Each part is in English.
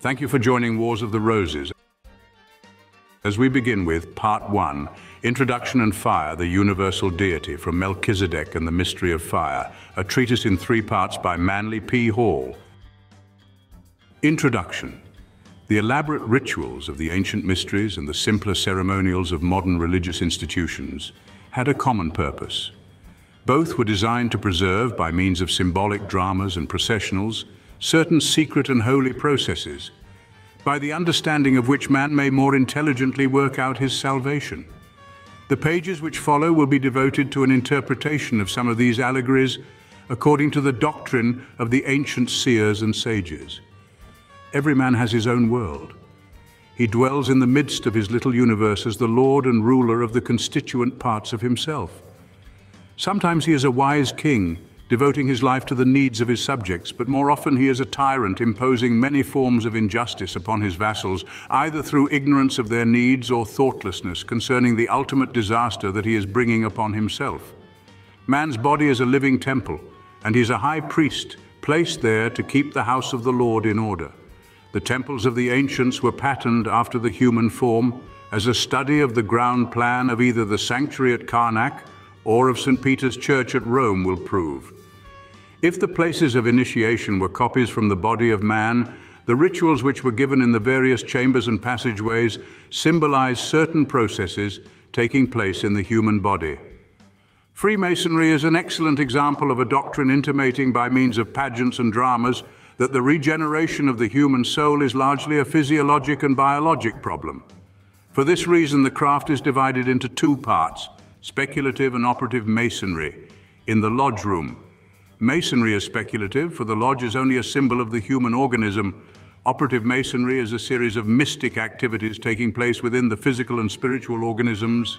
Thank you for joining Wars of the Roses. As we begin with Part 1, Introduction and Fire The Universal Deity from Melchizedek and the Mystery of Fire, a treatise in 3 parts by Manly P. Hall. Introduction. The elaborate rituals of the ancient mysteries and the simpler ceremonials of modern religious institutions had a common purpose. Both were designed to preserve, by means of symbolic dramas and processionals, certain secret and holy processes, by the understanding of which man may more intelligently work out his salvation. The pages which follow will be devoted to an interpretation of some of these allegories according to the doctrine of the ancient seers and sages. Every man has his own world. He dwells in the midst of his little universe as the lord and ruler of the constituent parts of himself. Sometimes he is a wise king, devoting his life to the needs of his subjects, but more often he is a tyrant, imposing many forms of injustice upon his vassals, either through ignorance of their needs or thoughtlessness concerning the ultimate disaster that he is bringing upon himself. Man's body is a living temple, and he is a high priest, placed there to keep the house of the Lord in order. The temples of the ancients were patterned after the human form, as a study of the ground plan of either the sanctuary at Karnak or of St. Peter's Church at Rome will prove. If the places of initiation were copies from the body of man, the rituals which were given in the various chambers and passageways symbolize certain processes taking place in the human body. Freemasonry is an excellent example of a doctrine intimating by means of pageants and dramas that the regeneration of the human soul is largely a physiologic and biologic problem. For this reason, the craft is divided into 2 parts, speculative and operative masonry, in the lodge room. Masonry is speculative, for the lodge is only a symbol of the human organism. Operative masonry is a series of mystic activities taking place within the physical and spiritual organisms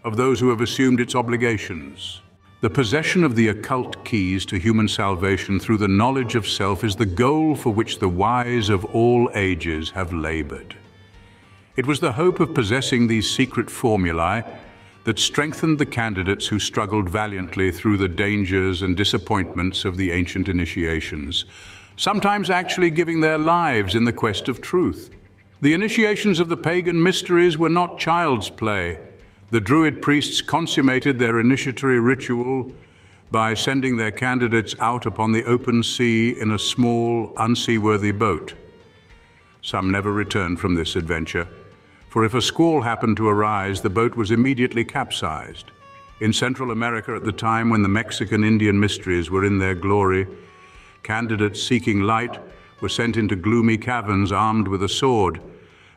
of those who have assumed its obligations. The possession of the occult keys to human salvation through the knowledge of self is the goal for which the wise of all ages have labored. It was the hope of possessing these secret formulae that strengthened the candidates who struggled valiantly through the dangers and disappointments of the ancient initiations, sometimes actually giving their lives in the quest of truth. The initiations of the pagan mysteries were not child's play. The Druid priests consummated their initiatory ritual by sending their candidates out upon the open sea in a small, unseaworthy boat. Some never returned from this adventure, for if a squall happened to arise, the boat was immediately capsized. In Central America at the time when the Mexican Indian mysteries were in their glory, candidates seeking light were sent into gloomy caverns armed with a sword,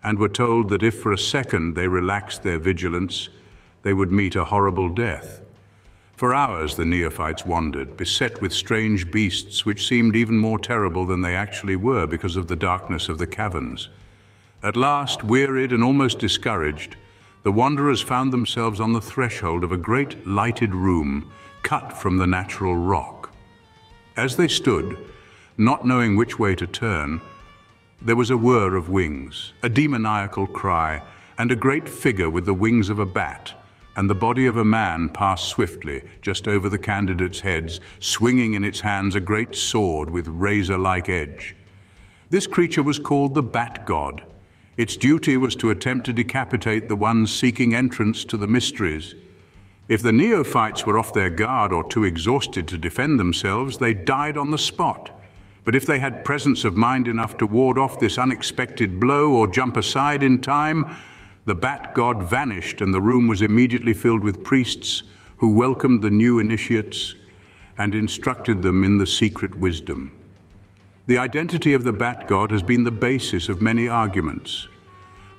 and were told that if for a second they relaxed their vigilance, they would meet a horrible death. For hours the neophytes wandered, beset with strange beasts which seemed even more terrible than they actually were because of the darkness of the caverns. At last, wearied and almost discouraged, the wanderers found themselves on the threshold of a great lighted room cut from the natural rock. As they stood, not knowing which way to turn, there was a whir of wings, a demoniacal cry, and a great figure with the wings of a bat and the body of a man passed swiftly just over the candidates' heads, swinging in its hands a great sword with razor-like edge. This creature was called the Bat God. Its duty was to attempt to decapitate the ones seeking entrance to the mysteries. If the neophytes were off their guard or too exhausted to defend themselves, they died on the spot. But if they had presence of mind enough to ward off this unexpected blow or jump aside in time, the Bat God vanished and the room was immediately filled with priests who welcomed the new initiates and instructed them in the secret wisdom. The identity of the Bat God has been the basis of many arguments.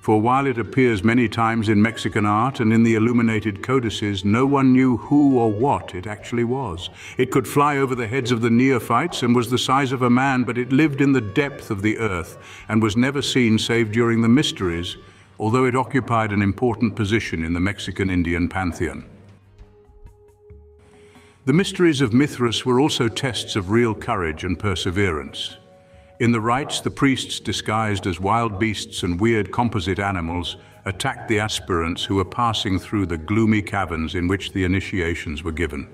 For while it appears many times in Mexican art and in the illuminated codices, no one knew who or what it actually was. It could fly over the heads of the neophytes and was the size of a man, but it lived in the depth of the earth and was never seen save during the mysteries, although it occupied an important position in the Mexican Indian pantheon. The mysteries of Mithras were also tests of real courage and perseverance. In the rites, the priests, disguised as wild beasts and weird composite animals, attacked the aspirants who were passing through the gloomy caverns in which the initiations were given.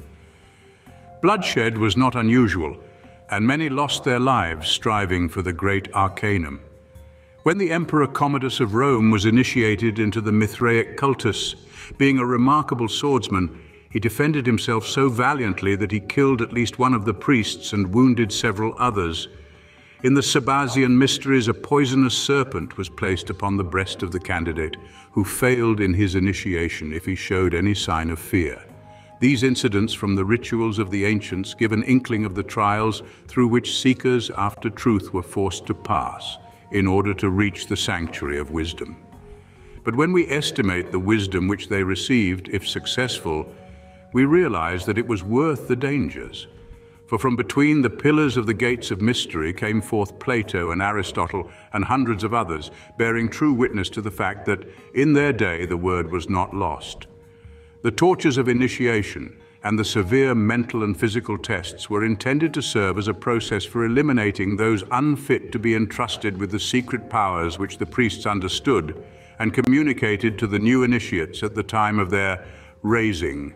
Bloodshed was not unusual, and many lost their lives striving for the great arcanum. When the Emperor Commodus of Rome was initiated into the Mithraic cultus, being a remarkable swordsman, he defended himself so valiantly that he killed at least one of the priests and wounded several others. In the Sabazian mysteries, a poisonous serpent was placed upon the breast of the candidate, who failed in his initiation if he showed any sign of fear. These incidents from the rituals of the ancients give an inkling of the trials through which seekers after truth were forced to pass in order to reach the sanctuary of wisdom. But when we estimate the wisdom which they received, if successful, we realize that it was worth the dangers. For from between the pillars of the gates of mystery came forth Plato and Aristotle and hundreds of others, bearing true witness to the fact that in their day the word was not lost. The tortures of initiation and the severe mental and physical tests were intended to serve as a process for eliminating those unfit to be entrusted with the secret powers which the priests understood and communicated to the new initiates at the time of their raising.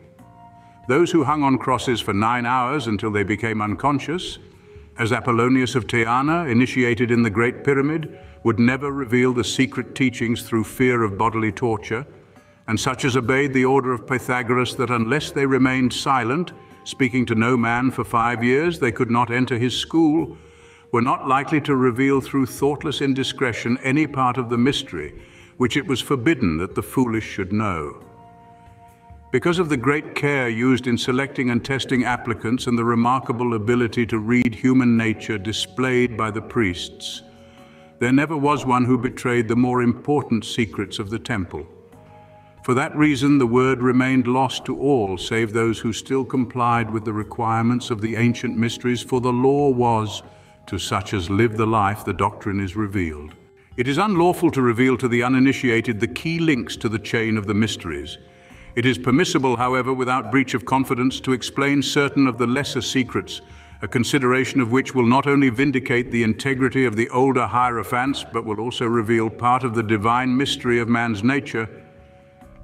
Those who hung on crosses for 9 hours until they became unconscious, as Apollonius of Tyana, initiated in the Great Pyramid, would never reveal the secret teachings through fear of bodily torture, and such as obeyed the order of Pythagoras that unless they remained silent, speaking to no man for 5 years, they could not enter his school, were not likely to reveal through thoughtless indiscretion any part of the mystery which it was forbidden that the foolish should know. Because of the great care used in selecting and testing applicants and the remarkable ability to read human nature displayed by the priests, there never was one who betrayed the more important secrets of the temple. For that reason, the word remained lost to all save those who still complied with the requirements of the ancient mysteries, for the law was, to such as live the life the doctrine is revealed. It is unlawful to reveal to the uninitiated the key links to the chain of the mysteries. It is permissible, however, without breach of confidence, to explain certain of the lesser secrets, a consideration of which will not only vindicate the integrity of the older hierophants, but will also reveal part of the divine mystery of man's nature.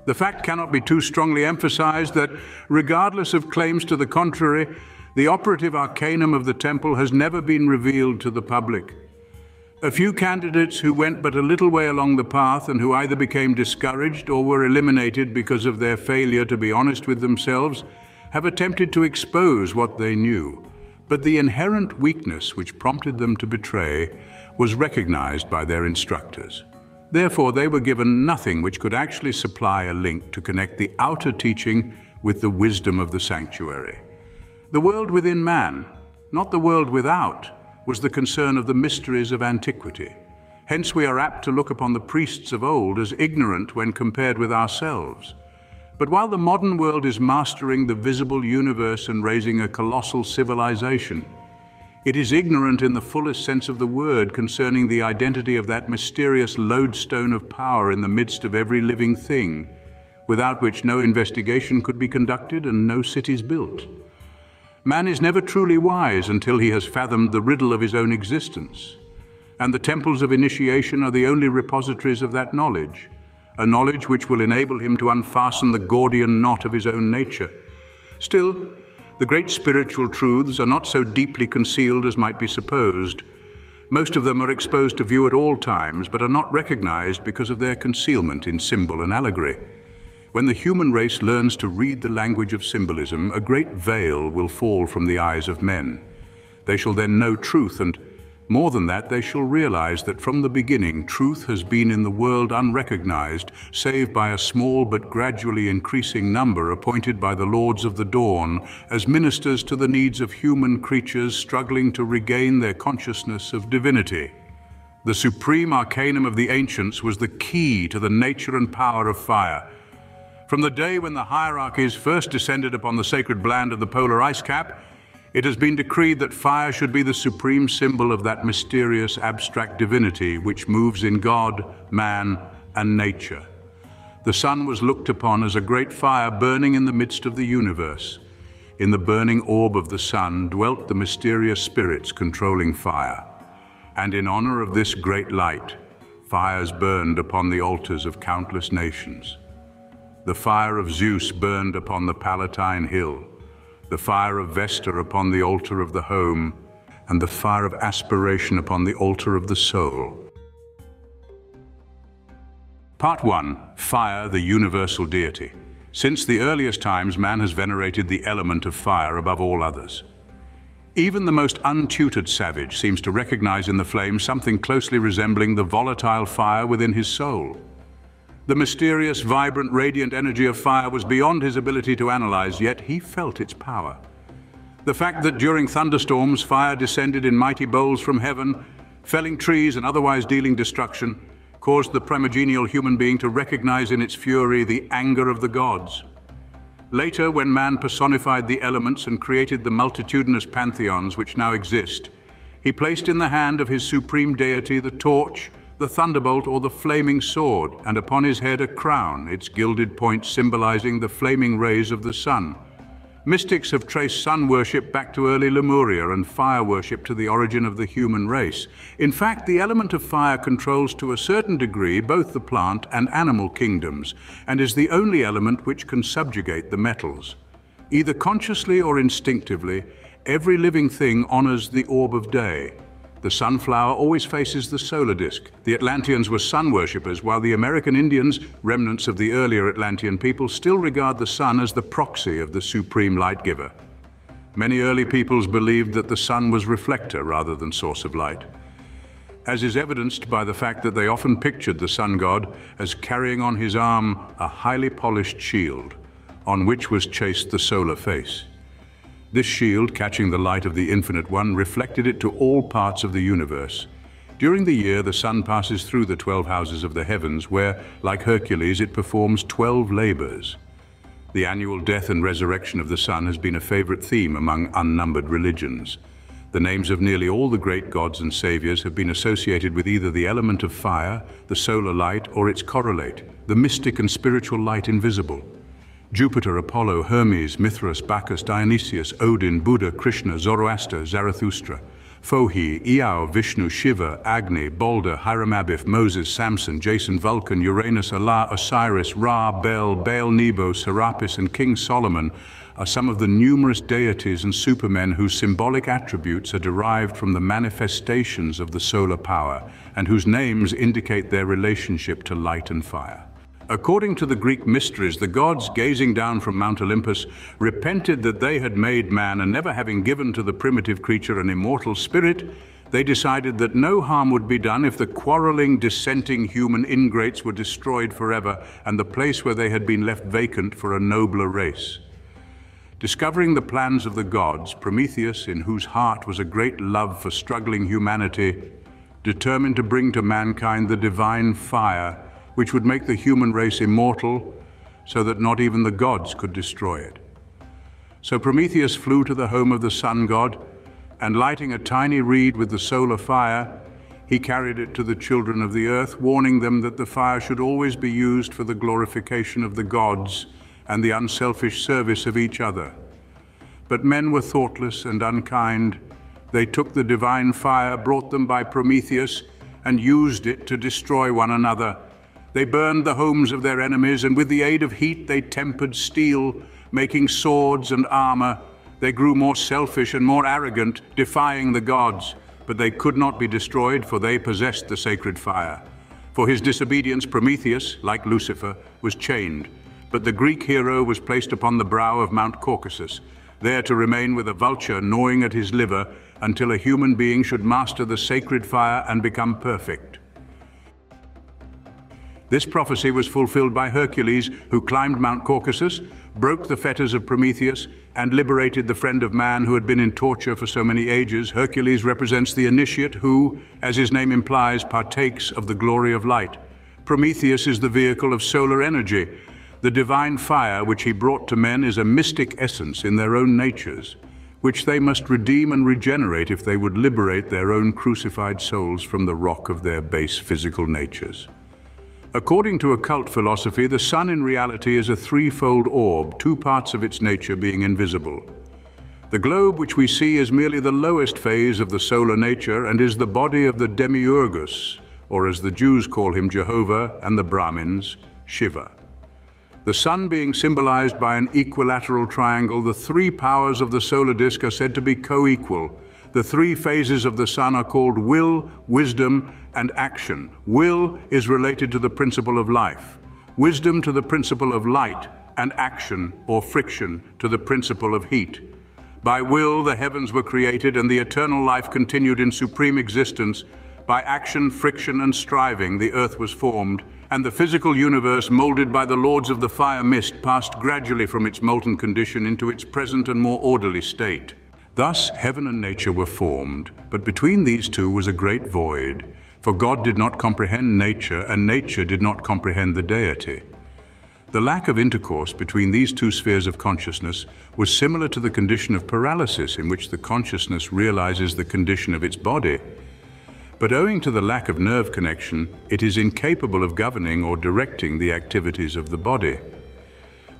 The fact cannot be too strongly emphasized that, regardless of claims to the contrary, the operative arcanum of the temple has never been revealed to the public. A few candidates who went but a little way along the path and who either became discouraged or were eliminated because of their failure to be honest with themselves have attempted to expose what they knew. But the inherent weakness which prompted them to betray was recognized by their instructors. Therefore, they were given nothing which could actually supply a link to connect the outer teaching with the wisdom of the sanctuary. The world within man, not the world without, was the concern of the mysteries of antiquity. Hence we are apt to look upon the priests of old as ignorant when compared with ourselves. But while the modern world is mastering the visible universe and raising a colossal civilization, it is ignorant in the fullest sense of the word concerning the identity of that mysterious lodestone of power in the midst of every living thing, without which no investigation could be conducted and no cities built. Man is never truly wise until he has fathomed the riddle of his own existence, and the temples of initiation are the only repositories of that knowledge, a knowledge which will enable him to unfasten the Gordian knot of his own nature. Still, the great spiritual truths are not so deeply concealed as might be supposed. Most of them are exposed to view at all times, but are not recognized because of their concealment in symbol and allegory. When the human race learns to read the language of symbolism, a great veil will fall from the eyes of men. They shall then know truth, and more than that, they shall realize that from the beginning, truth has been in the world unrecognized, save by a small but gradually increasing number appointed by the Lords of the Dawn as ministers to the needs of human creatures struggling to regain their consciousness of divinity. The supreme arcanum of the ancients was the key to the nature and power of fire. From the day when the hierarchies first descended upon the sacred land of the polar ice cap, it has been decreed that fire should be the supreme symbol of that mysterious abstract divinity which moves in God, man, and nature. The sun was looked upon as a great fire burning in the midst of the universe. In the burning orb of the sun dwelt the mysterious spirits controlling fire. And in honor of this great light, fires burned upon the altars of countless nations. The fire of Zeus burned upon the Palatine Hill, the fire of Vesta upon the altar of the home, and the fire of aspiration upon the altar of the soul. Part 1. Fire, the Universal Deity. Since the earliest times, man has venerated the element of fire above all others. Even the most untutored savage seems to recognize in the flame something closely resembling the volatile fire within his soul. The mysterious, vibrant, radiant energy of fire was beyond his ability to analyze, yet he felt its power. The fact that during thunderstorms, fire descended in mighty bowls from heaven, felling trees and otherwise dealing destruction, caused the primogenial human being to recognize in its fury the anger of the gods. Later, when man personified the elements and created the multitudinous pantheons which now exist, he placed in the hand of his supreme deity the torch, the thunderbolt, or the flaming sword, and upon his head a crown, its gilded point symbolizing the flaming rays of the sun. Mystics have traced sun worship back to early Lemuria and fire worship to the origin of the human race. In fact, the element of fire controls to a certain degree both the plant and animal kingdoms, and is the only element which can subjugate the metals. Either consciously or instinctively, every living thing honors the orb of day. The sunflower always faces the solar disk. The Atlanteans were sun worshippers, while the American Indians, remnants of the earlier Atlantean people, still regard the sun as the proxy of the supreme light giver. Many early peoples believed that the sun was reflector rather than source of light, as is evidenced by the fact that they often pictured the sun god as carrying on his arm a highly polished shield, on which was chased the solar face. This shield, catching the light of the Infinite One, reflected it to all parts of the universe. During the year, the sun passes through the 12 houses of the heavens, where, like Hercules, it performs 12 labors. The annual death and resurrection of the sun has been a favorite theme among unnumbered religions. The names of nearly all the great gods and saviors have been associated with either the element of fire, the solar light, or its correlate, the mystic and spiritual light invisible. Jupiter, Apollo, Hermes, Mithras, Bacchus, Dionysius, Odin, Buddha, Krishna, Zoroaster, Zarathustra, Fohi, Iao, Vishnu, Shiva, Agni, Balder, Hiram-Abiff, Moses, Samson, Jason, Vulcan, Uranus, Allah, Osiris, Ra, Bel, Baal, Nebo, Serapis, and King Solomon are some of the numerous deities and supermen whose symbolic attributes are derived from the manifestations of the solar power, and whose names indicate their relationship to light and fire. According to the Greek mysteries, the gods, gazing down from Mount Olympus, repented that they had made man, and never having given to the primitive creature an immortal spirit, they decided that no harm would be done if the quarreling, dissenting human ingrates were destroyed forever, and the place where they had been left vacant for a nobler race. Discovering the plans of the gods, Prometheus, in whose heart was a great love for struggling humanity, determined to bring to mankind the divine fire, which would make the human race immortal, so that not even the gods could destroy it. So Prometheus flew to the home of the sun god, and lighting a tiny reed with the solar fire, he carried it to the children of the earth, warning them that the fire should always be used for the glorification of the gods and the unselfish service of each other. But men were thoughtless and unkind. They took the divine fire brought them by Prometheus and used it to destroy one another. They burned the homes of their enemies, and with the aid of heat they tempered steel, making swords and armor. They grew more selfish and more arrogant, defying the gods. But they could not be destroyed, for they possessed the sacred fire. For his disobedience, Prometheus, like Lucifer, was chained. But the Greek hero was placed upon the brow of Mount Caucasus, there to remain with a vulture gnawing at his liver until a human being should master the sacred fire and become perfect. This prophecy was fulfilled by Hercules, who climbed Mount Caucasus, broke the fetters of Prometheus, and liberated the friend of man who had been in torture for so many ages. Hercules represents the initiate who, as his name implies, partakes of the glory of light. Prometheus is the vehicle of solar energy. The divine fire which he brought to men is a mystic essence in their own natures, which they must redeem and regenerate if they would liberate their own crucified souls from the rock of their base physical natures. According to occult philosophy, the sun in reality is a threefold orb, two parts of its nature being invisible. The globe which we see is merely the lowest phase of the solar nature and is the body of the demiurgus, or as the Jews call him, Jehovah, and the Brahmins, Shiva. The sun being symbolized by an equilateral triangle, the three powers of the solar disk are said to be co-equal. The three phases of the sun are called will, wisdom, and action. Will is related to the principle of life, wisdom to the principle of light, and action, or friction, to the principle of heat. By will, the heavens were created and the eternal life continued in supreme existence. By action, friction, and striving, the earth was formed, and the physical universe, molded by the lords of the fire mist, passed gradually from its molten condition into its present and more orderly state. Thus, heaven and nature were formed, but between these two was a great void, for God did not comprehend nature, and nature did not comprehend the deity. The lack of intercourse between these two spheres of consciousness was similar to the condition of paralysis in which the consciousness realizes the condition of its body. But owing to the lack of nerve connection, it is incapable of governing or directing the activities of the body.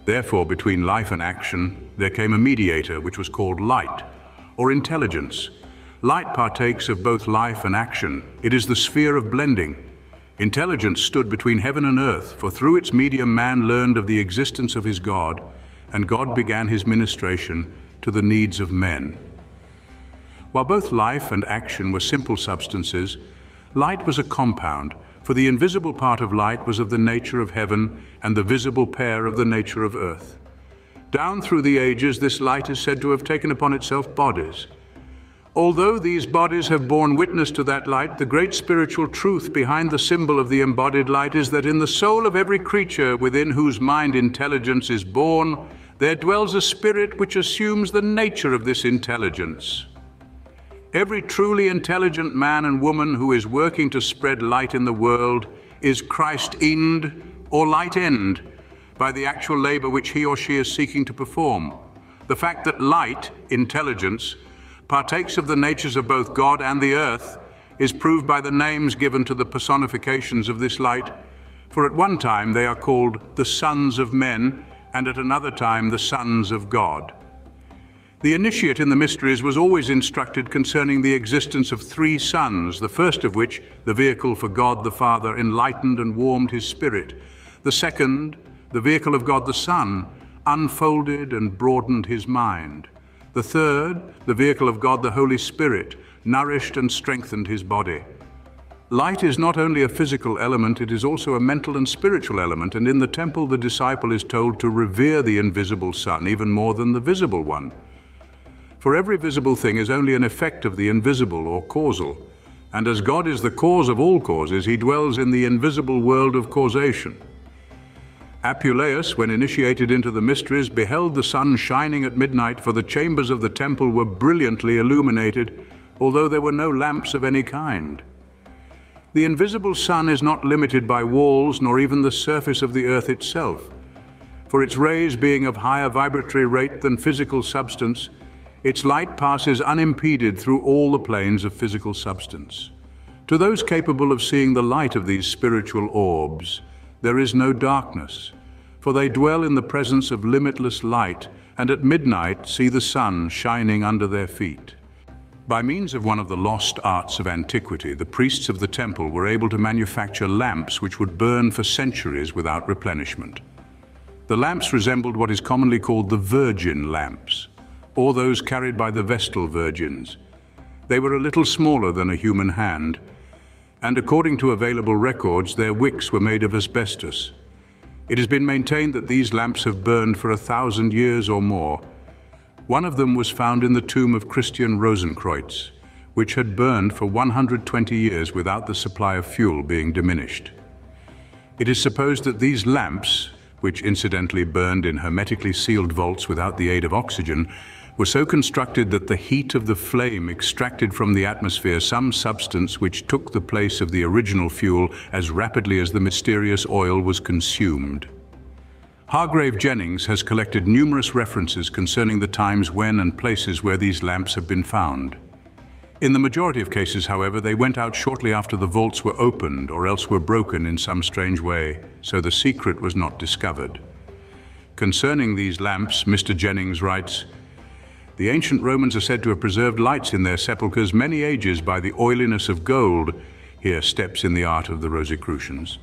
Therefore, between life and action, there came a mediator, which was called light, or intelligence. Light partakes of both life and action. It is the sphere of blending. Intelligence stood between heaven and earth, for through its medium man learned of the existence of his God, and God began his ministration to the needs of men. While both life and action were simple substances, light was a compound, for the invisible part of light was of the nature of heaven and the visible pair of the nature of earth. Down through the ages, this light is said to have taken upon itself bodies. Although these bodies have borne witness to that light, the great spiritual truth behind the symbol of the embodied light is that in the soul of every creature within whose mind intelligence is born, there dwells a spirit which assumes the nature of this intelligence. Every truly intelligent man and woman who is working to spread light in the world is Christ-end or light-end by the actual labor which he or she is seeking to perform. The fact that light, intelligence, partakes of the natures of both God and the earth is proved by the names given to the personifications of this light, for at one time they are called the sons of men and at another time the sons of God. The initiate in the mysteries was always instructed concerning the existence of three suns, the first of which, the vehicle for God the Father, enlightened and warmed his spirit. The second, the vehicle of God the Son, unfolded and broadened his mind. The third, the vehicle of God the Holy Spirit, nourished and strengthened his body. Light is not only a physical element, it is also a mental and spiritual element, and in the temple the disciple is told to revere the invisible sun even more than the visible one. For every visible thing is only an effect of the invisible or causal, and as God is the cause of all causes, he dwells in the invisible world of causation. Apuleius, when initiated into the mysteries, beheld the sun shining at midnight, for the chambers of the temple were brilliantly illuminated, although there were no lamps of any kind. The invisible sun is not limited by walls nor even the surface of the earth itself, for its rays being of higher vibratory rate than physical substance, its light passes unimpeded through all the planes of physical substance. To those capable of seeing the light of these spiritual orbs, there is no darkness, for they dwell in the presence of limitless light, and at midnight see the sun shining under their feet. By means of one of the lost arts of antiquity, the priests of the temple were able to manufacture lamps which would burn for centuries without replenishment. The lamps resembled what is commonly called the virgin lamps, or those carried by the Vestal virgins. They were a little smaller than a human hand, and according to available records, their wicks were made of asbestos. It has been maintained that these lamps have burned for 1,000 years or more. One of them was found in the tomb of Christian Rosenkreutz, which had burned for 120 years without the supply of fuel being diminished. It is supposed that these lamps, which incidentally burned in hermetically sealed vaults without the aid of oxygen, were so constructed that the heat of the flame extracted from the atmosphere some substance which took the place of the original fuel as rapidly as the mysterious oil was consumed. Hargrave Jennings has collected numerous references concerning the times when and places where these lamps have been found. In the majority of cases, however, they went out shortly after the vaults were opened or else were broken in some strange way, so the secret was not discovered. Concerning these lamps, Mr. Jennings writes, "The ancient Romans are said to have preserved lights in their sepulchres many ages by the oiliness of gold," here steps in the art of the Rosicrucians,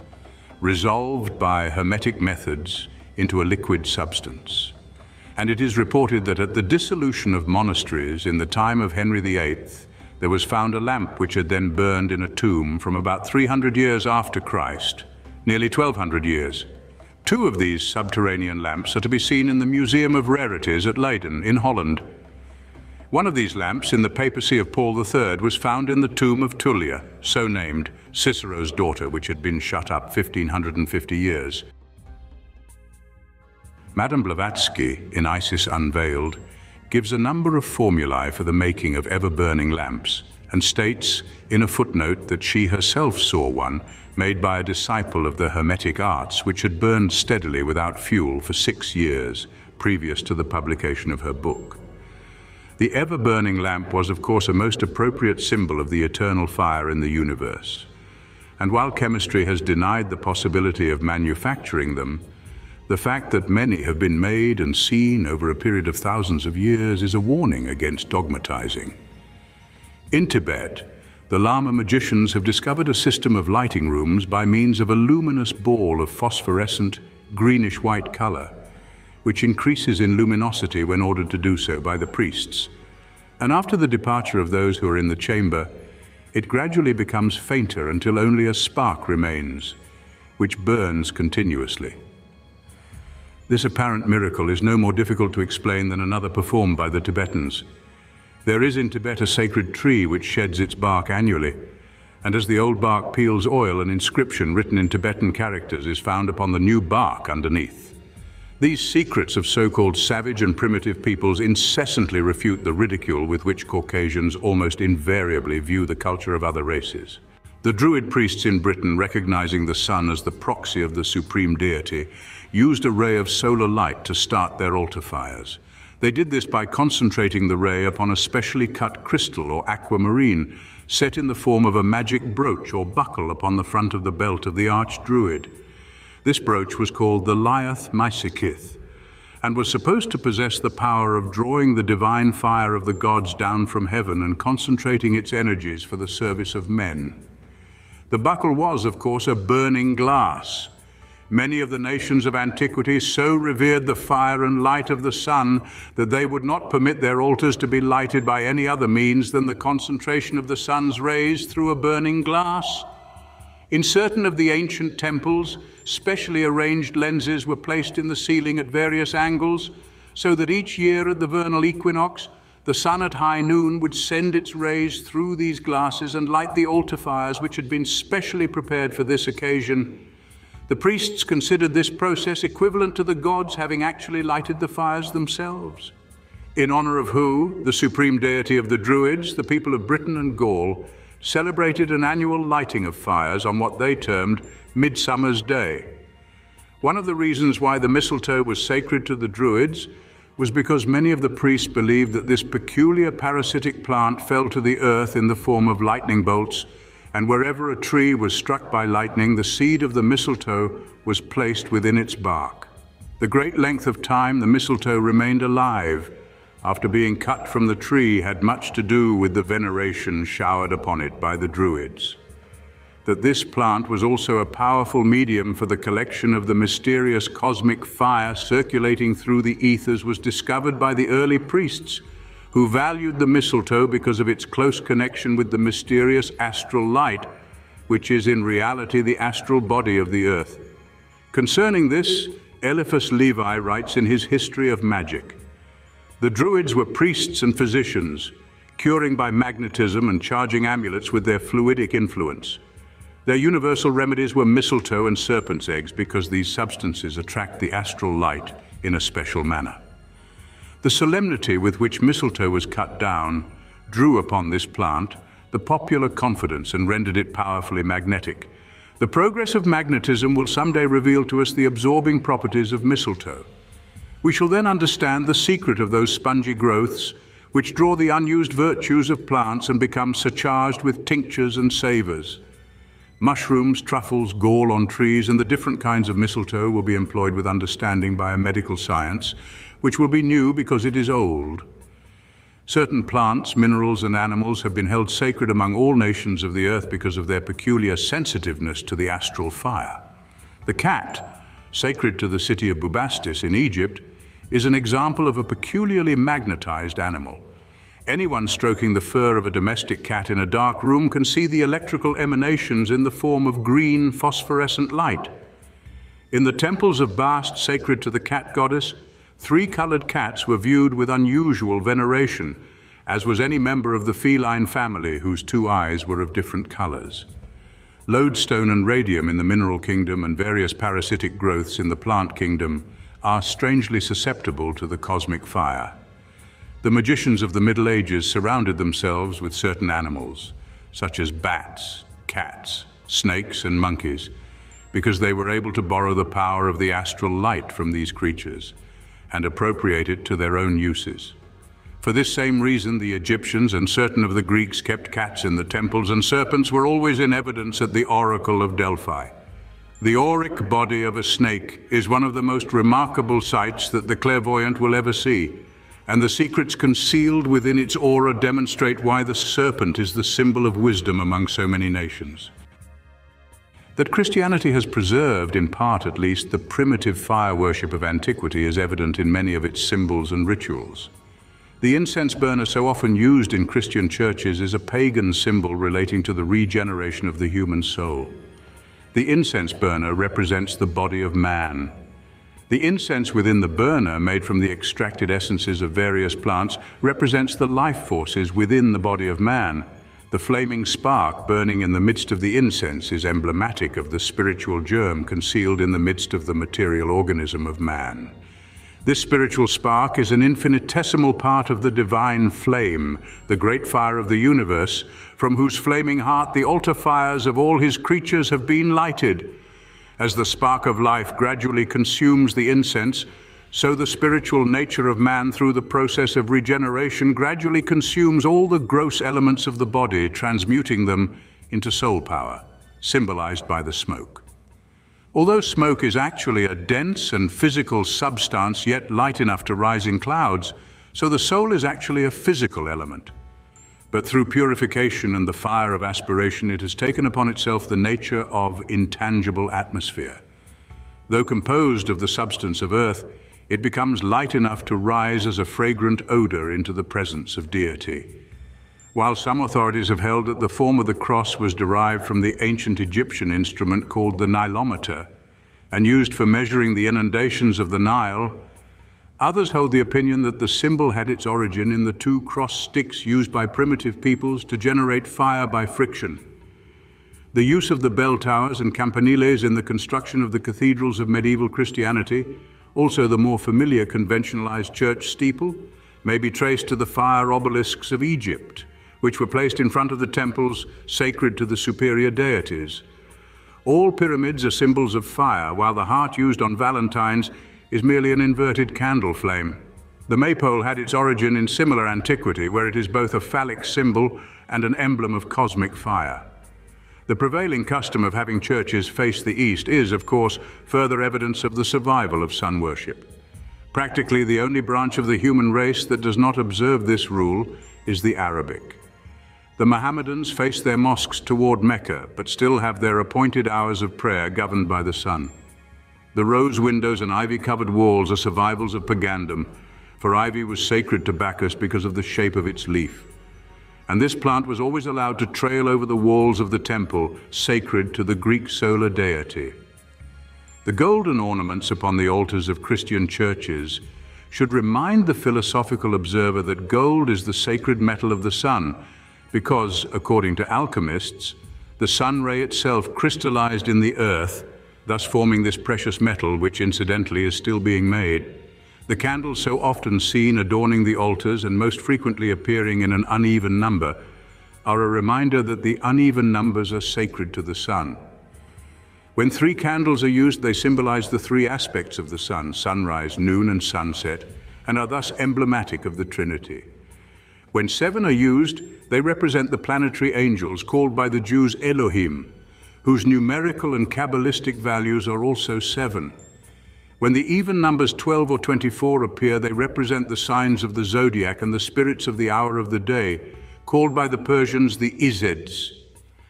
"resolved by hermetic methods into a liquid substance. and it is reported that at the dissolution of monasteries in the time of Henry VIII, there was found a lamp which had then burned in a tomb from about 300 years after Christ, nearly 1200 years. Two of these subterranean lamps are to be seen in the Museum of Rarities at Leiden in Holland. One of these lamps in the papacy of Paul III was found in the tomb of Tullia, so named, Cicero's daughter, which had been shut up 1550 years. Madame Blavatsky, in Isis Unveiled, gives a number of formulae for the making of ever-burning lamps and states in a footnote that she herself saw one made by a disciple of the Hermetic arts which had burned steadily without fuel for 6 years previous to the publication of her book. The ever-burning lamp was, of course, a most appropriate symbol of the eternal fire in the universe. And while chemistry has denied the possibility of manufacturing them, the fact that many have been made and seen over a period of thousands of years is a warning against dogmatizing. In Tibet, the Lama magicians have discovered a system of lighting rooms by means of a luminous ball of phosphorescent, greenish-white color, which increases in luminosity when ordered to do so by the priests. And after the departure of those who are in the chamber, it gradually becomes fainter until only a spark remains, which burns continuously. This apparent miracle is no more difficult to explain than another performed by the Tibetans. There is in Tibet a sacred tree which sheds its bark annually, and as the old bark peels oil, an inscription written in Tibetan characters is found upon the new bark underneath. These secrets of so-called savage and primitive peoples incessantly refute the ridicule with which Caucasians almost invariably view the culture of other races. The Druid priests in Britain, recognizing the sun as the proxy of the supreme deity, used a ray of solar light to start their altar fires. They did this by concentrating the ray upon a specially cut crystal or aquamarine, set in the form of a magic brooch or buckle upon the front of the belt of the archdruid. This brooch was called the Liath Mysikith, and was supposed to possess the power of drawing the divine fire of the gods down from heaven and concentrating its energies for the service of men. The buckle was, of course, a burning glass. Many of the nations of antiquity so revered the fire and light of the sun that they would not permit their altars to be lighted by any other means than the concentration of the sun's rays through a burning glass. In certain of the ancient temples, specially arranged lenses were placed in the ceiling at various angles, so that each year at the vernal equinox, the sun at high noon would send its rays through these glasses and light the altar fires which had been specially prepared for this occasion. The priests considered this process equivalent to the gods having actually lighted the fires themselves. In honor of who, the supreme deity of the Druids, the people of Britain and Gaul celebrated an annual lighting of fires on what they termed Midsummer's Day. One of the reasons why the mistletoe was sacred to the Druids was because many of the priests believed that this peculiar parasitic plant fell to the earth in the form of lightning bolts, and wherever a tree was struck by lightning, the seed of the mistletoe was placed within its bark. The great length of time the mistletoe remained alive after being cut from the tree had much to do with the veneration showered upon it by the Druids. That this plant was also a powerful medium for the collection of the mysterious cosmic fire circulating through the ethers was discovered by the early priests, who valued the mistletoe because of its close connection with the mysterious astral light, which is in reality the astral body of the earth. Concerning this, Eliphas Levi writes in his History of Magic, "The Druids were priests and physicians, curing by magnetism and charging amulets with their fluidic influence. Their universal remedies were mistletoe and serpent's eggs because these substances attract the astral light in a special manner." The solemnity with which mistletoe was cut down drew upon this plant the popular confidence and rendered it powerfully magnetic. The progress of magnetism will someday reveal to us the absorbing properties of mistletoe. We shall then understand the secret of those spongy growths which draw the unused virtues of plants and become surcharged with tinctures and savors. Mushrooms, truffles, gall on trees, and the different kinds of mistletoe will be employed with understanding by a medical science, which will be new because it is old. Certain plants, minerals, and animals have been held sacred among all nations of the earth because of their peculiar sensitiveness to the astral fire. The cat, sacred to the city of Bubastis in Egypt, is an example of a peculiarly magnetized animal. Anyone stroking the fur of a domestic cat in a dark room can see the electrical emanations in the form of green phosphorescent light. In the temples of Bast, sacred to the cat goddess, 3-colored cats were viewed with unusual veneration, as was any member of the feline family whose 2 eyes were of different colors. Lodestone and radium in the mineral kingdom and various parasitic growths in the plant kingdom are strangely susceptible to the cosmic fire. The magicians of the Middle Ages surrounded themselves with certain animals, such as bats, cats, snakes, and monkeys, because they were able to borrow the power of the astral light from these creatures and appropriate it to their own uses. For this same reason, the Egyptians and certain of the Greeks kept cats in the temples, and serpents were always in evidence at the Oracle of Delphi. The auric body of a snake is one of the most remarkable sights that the clairvoyant will ever see, and the secrets concealed within its aura demonstrate why the serpent is the symbol of wisdom among so many nations. That Christianity has preserved, in part at least, the primitive fire worship of antiquity is evident in many of its symbols and rituals. The incense burner so often used in Christian churches is a pagan symbol relating to the regeneration of the human soul. The incense burner represents the body of man. The incense within the burner, made from the extracted essences of various plants, represents the life forces within the body of man. The flaming spark burning in the midst of the incense is emblematic of the spiritual germ concealed in the midst of the material organism of man. This spiritual spark is an infinitesimal part of the divine flame, the great fire of the universe, from whose flaming heart the altar fires of all his creatures have been lighted. As the spark of life gradually consumes the incense, so the spiritual nature of man through the process of regeneration gradually consumes all the gross elements of the body, transmuting them into soul power, symbolized by the smoke. Although smoke is actually a dense and physical substance, yet light enough to rise in clouds, so the soul is actually a physical element. But through purification and the fire of aspiration, it has taken upon itself the nature of intangible atmosphere. Though composed of the substance of earth, it becomes light enough to rise as a fragrant odor into the presence of deity. While some authorities have held that the form of the cross was derived from the ancient Egyptian instrument called the Nilometer and used for measuring the inundations of the Nile, others hold the opinion that the symbol had its origin in the 2 cross sticks used by primitive peoples to generate fire by friction. The use of the bell towers and campaniles in the construction of the cathedrals of medieval Christianity, also the more familiar conventionalized church steeple, may be traced to the fire obelisks of Egypt, which were placed in front of the temples sacred to the superior deities. All pyramids are symbols of fire, while the heart used on Valentine's is merely an inverted candle flame. The maypole had its origin in similar antiquity, where it is both a phallic symbol and an emblem of cosmic fire. The prevailing custom of having churches face the east is, of course, further evidence of the survival of sun worship. Practically the only branch of the human race that does not observe this rule is the Arabic. The Mohammedans face their mosques toward Mecca, but still have their appointed hours of prayer governed by the sun. The rose windows and ivy-covered walls are survivals of pagandum, for ivy was sacred to Bacchus because of the shape of its leaf. And this plant was always allowed to trail over the walls of the temple, sacred to the Greek solar deity. The golden ornaments upon the altars of Christian churches should remind the philosophical observer that gold is the sacred metal of the sun, because, according to alchemists, the sun ray itself crystallized in the earth, thus forming this precious metal, which incidentally is still being made. The candles so often seen adorning the altars and most frequently appearing in an uneven number are a reminder that the uneven numbers are sacred to the sun. When 3 candles are used, they symbolize the 3 aspects of the sun, sunrise, noon, and sunset, and are thus emblematic of the Trinity. When 7 are used, they represent the planetary angels called by the Jews Elohim, whose numerical and Kabbalistic values are also 7. When the even numbers 12 or 24 appear, they represent the signs of the zodiac and the spirits of the hour of the day, called by the Persians the Izeds.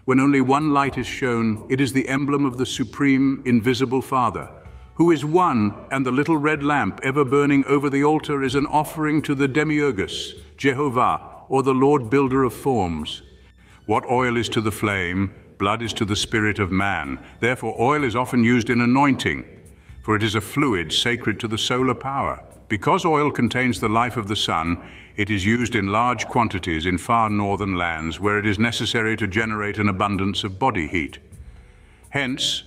When only one light is shown, it is the emblem of the supreme, invisible Father, who is one, and the little red lamp ever burning over the altar is an offering to the Demiurgus, Jehovah, or the Lord builder of forms. What oil is to the flame, blood is to the spirit of man. Therefore oil is often used in anointing, for it is a fluid sacred to the solar power. Because oil contains the life of the sun, it is used in large quantities in far northern lands where it is necessary to generate an abundance of body heat. Hence,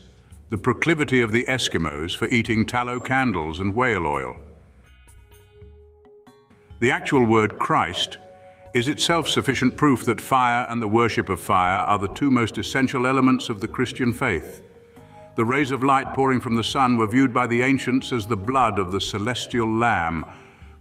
the proclivity of the Eskimos for eating tallow candles and whale oil. The actual word Christ is itself sufficient proof that fire and the worship of fire are the two most essential elements of the Christian faith. The rays of light pouring from the sun were viewed by the ancients as the blood of the celestial Lamb,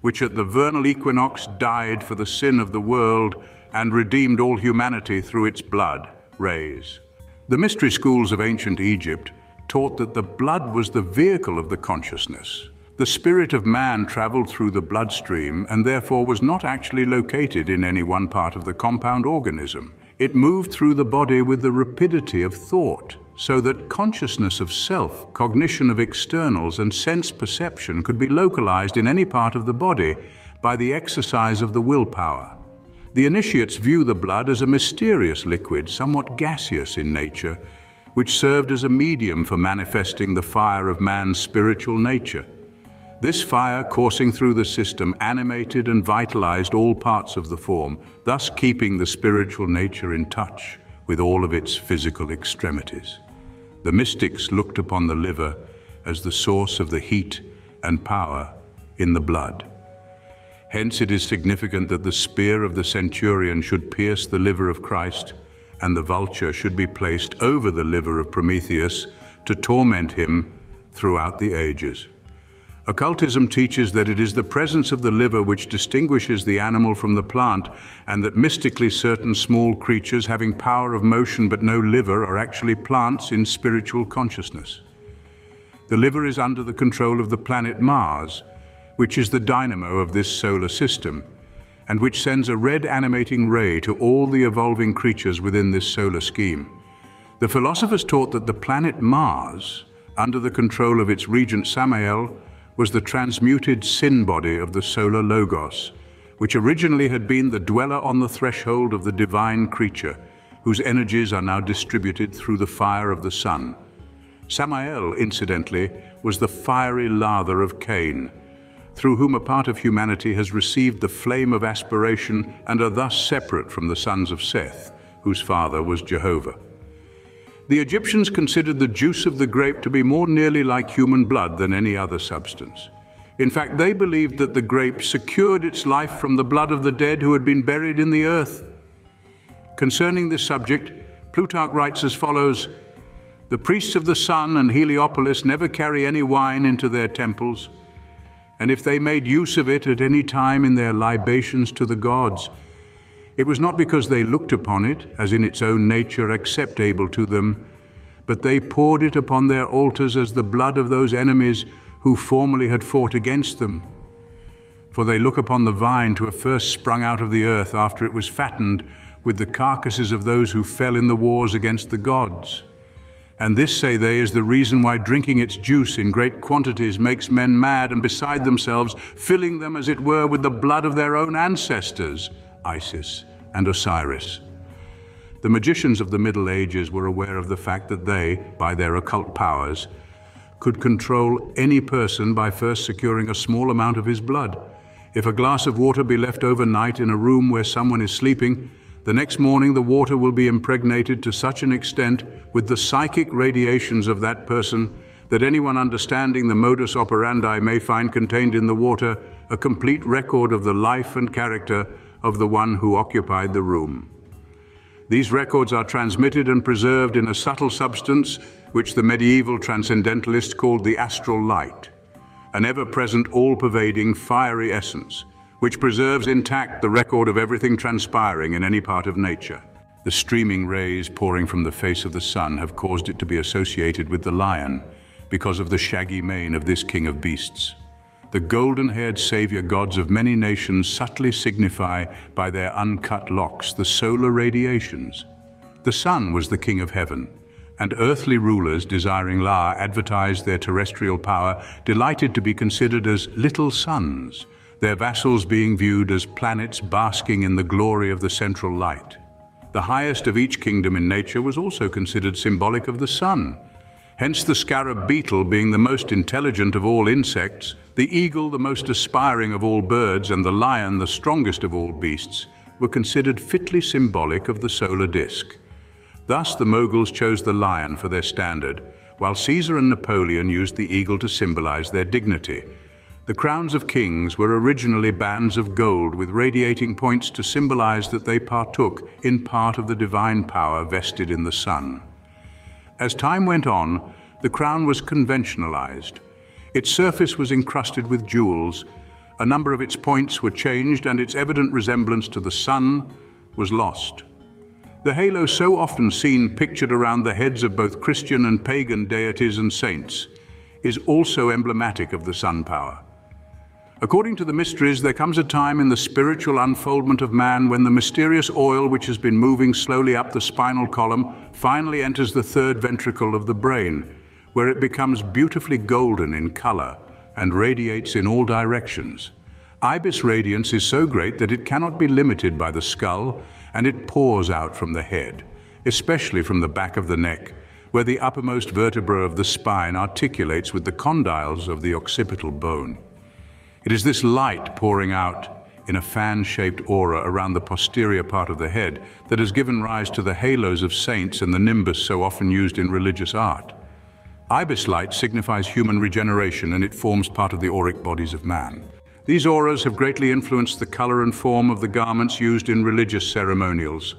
which at the vernal equinox died for the sin of the world and redeemed all humanity through its blood rays. The mystery schools of ancient Egypt taught that the blood was the vehicle of the consciousness. The spirit of man traveled through the bloodstream and therefore was not actually located in any one part of the compound organism. It moved through the body with the rapidity of thought, so that consciousness of self, cognition of externals, and sense perception could be localized in any part of the body by the exercise of the willpower. The initiates view the blood as a mysterious liquid, somewhat gaseous in nature, which served as a medium for manifesting the fire of man's spiritual nature. This fire coursing through the system animated and vitalized all parts of the form, thus keeping the spiritual nature in touch with all of its physical extremities. The mystics looked upon the liver as the source of the heat and power in the blood. Hence it is significant that the spear of the centurion should pierce the liver of Christ, and the vulture should be placed over the liver of Prometheus to torment him throughout the ages. Occultism teaches that it is the presence of the liver which distinguishes the animal from the plant, and that mystically certain small creatures having power of motion but no liver are actually plants in spiritual consciousness. The liver is under the control of the planet Mars, which is the dynamo of this solar system, and which sends a red animating ray to all the evolving creatures within this solar scheme. The philosophers taught that the planet Mars, under the control of its regent Samael, was the transmuted sin body of the solar Logos, which originally had been the dweller on the threshold of the divine creature, whose energies are now distributed through the fire of the sun. Samael, incidentally, was the fiery lather of Cain, through whom a part of humanity has received the flame of aspiration and are thus separate from the sons of Seth, whose father was Jehovah. The Egyptians considered the juice of the grape to be more nearly like human blood than any other substance. In fact, they believed that the grape secured its life from the blood of the dead who had been buried in the earth. Concerning this subject, Plutarch writes as follows: "The priests of the sun and Heliopolis never carry any wine into their temples, and if they made use of it at any time in their libations to the gods, it was not because they looked upon it, as in its own nature acceptable to them, but they poured it upon their altars as the blood of those enemies who formerly had fought against them. For they look upon the vine to have first sprung out of the earth after it was fattened with the carcasses of those who fell in the wars against the gods. And this, say they, is the reason why drinking its juice in great quantities makes men mad and beside themselves, filling them, as it were, with the blood of their own ancestors, Isis and Osiris." The magicians of the Middle Ages were aware of the fact that they, by their occult powers, could control any person by first securing a small amount of his blood. If a glass of water be left overnight in a room where someone is sleeping, the next morning the water will be impregnated to such an extent with the psychic radiations of that person that anyone understanding the modus operandi may find contained in the water a complete record of the life and character of the one who occupied the room. These records are transmitted and preserved in a subtle substance which the medieval transcendentalists called the astral light, an ever-present, all-pervading, fiery essence, which preserves intact the record of everything transpiring in any part of nature. The streaming rays pouring from the face of the sun have caused it to be associated with the lion because of the shaggy mane of this king of beasts. The golden-haired savior gods of many nations subtly signify by their uncut locks the solar radiations. The sun was the king of heaven, and earthly rulers desiring La advertised their terrestrial power, delighted to be considered as little suns, their vassals being viewed as planets basking in the glory of the central light. The highest of each kingdom in nature was also considered symbolic of the sun. Hence the scarab beetle being the most intelligent of all insects, the eagle the most aspiring of all birds, and the lion the strongest of all beasts, were considered fitly symbolic of the solar disk. Thus the Moguls chose the lion for their standard, while Caesar and Napoleon used the eagle to symbolize their dignity. The crowns of kings were originally bands of gold with radiating points to symbolize that they partook in part of the divine power vested in the sun. As time went on, the crown was conventionalized. Its surface was encrusted with jewels, a number of its points were changed, and its evident resemblance to the sun was lost. The halo so often seen pictured around the heads of both Christian and pagan deities and saints is also emblematic of the sun power. According to the mysteries, there comes a time in the spiritual unfoldment of man when the mysterious oil which has been moving slowly up the spinal column finally enters the third ventricle of the brain, where it becomes beautifully golden in color and radiates in all directions. Ibis radiance is so great that it cannot be limited by the skull, and it pours out from the head, especially from the back of the neck, where the uppermost vertebra of the spine articulates with the condyles of the occipital bone. It is this light pouring out in a fan-shaped aura around the posterior part of the head that has given rise to the halos of saints and the nimbus so often used in religious art. Ibis light signifies human regeneration, and it forms part of the auric bodies of man. These auras have greatly influenced the color and form of the garments used in religious ceremonials.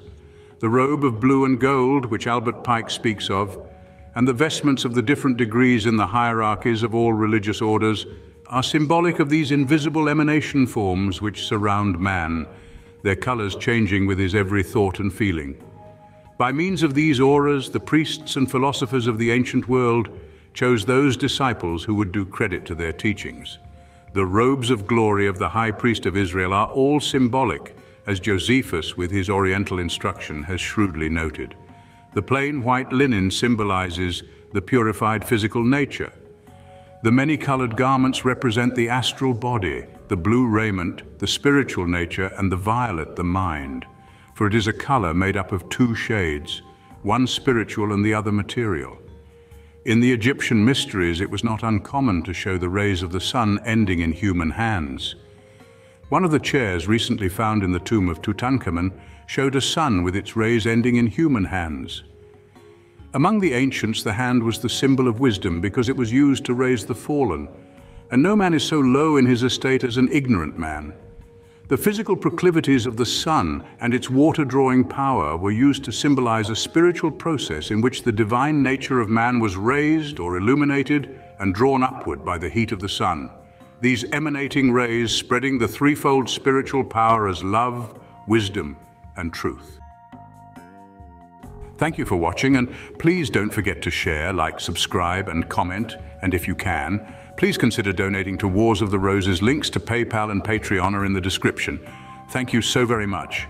The robe of blue and gold, which Albert Pike speaks of, and the vestments of the different degrees in the hierarchies of all religious orders are symbolic of these invisible emanation forms which surround man, their colors changing with his every thought and feeling. By means of these auras, the priests and philosophers of the ancient world chose those disciples who would do credit to their teachings. The robes of glory of the high priest of Israel are all symbolic, as Josephus, with his Oriental instruction, has shrewdly noted. The plain white linen symbolizes the purified physical nature. The many-colored garments represent the astral body, the blue raiment, the spiritual nature, and the violet, the mind. For it is a color made up of two shades, one spiritual and the other material. In the Egyptian mysteries, it was not uncommon to show the rays of the sun ending in human hands. One of the chairs recently found in the tomb of Tutankhamun showed a sun with its rays ending in human hands. Among the ancients, the hand was the symbol of wisdom because it was used to raise the fallen, and no man is so low in his estate as an ignorant man. The physical proclivities of the sun and its water-drawing power were used to symbolize a spiritual process in which the divine nature of man was raised or illuminated and drawn upward by the heat of the sun. These emanating rays spreading the threefold spiritual power as love, wisdom, and truth. Thank you for watching, and please don't forget to share, like, subscribe, and comment. And if you can, please consider donating to Wars of the Roses. Links to PayPal and Patreon are in the description. Thank you so very much.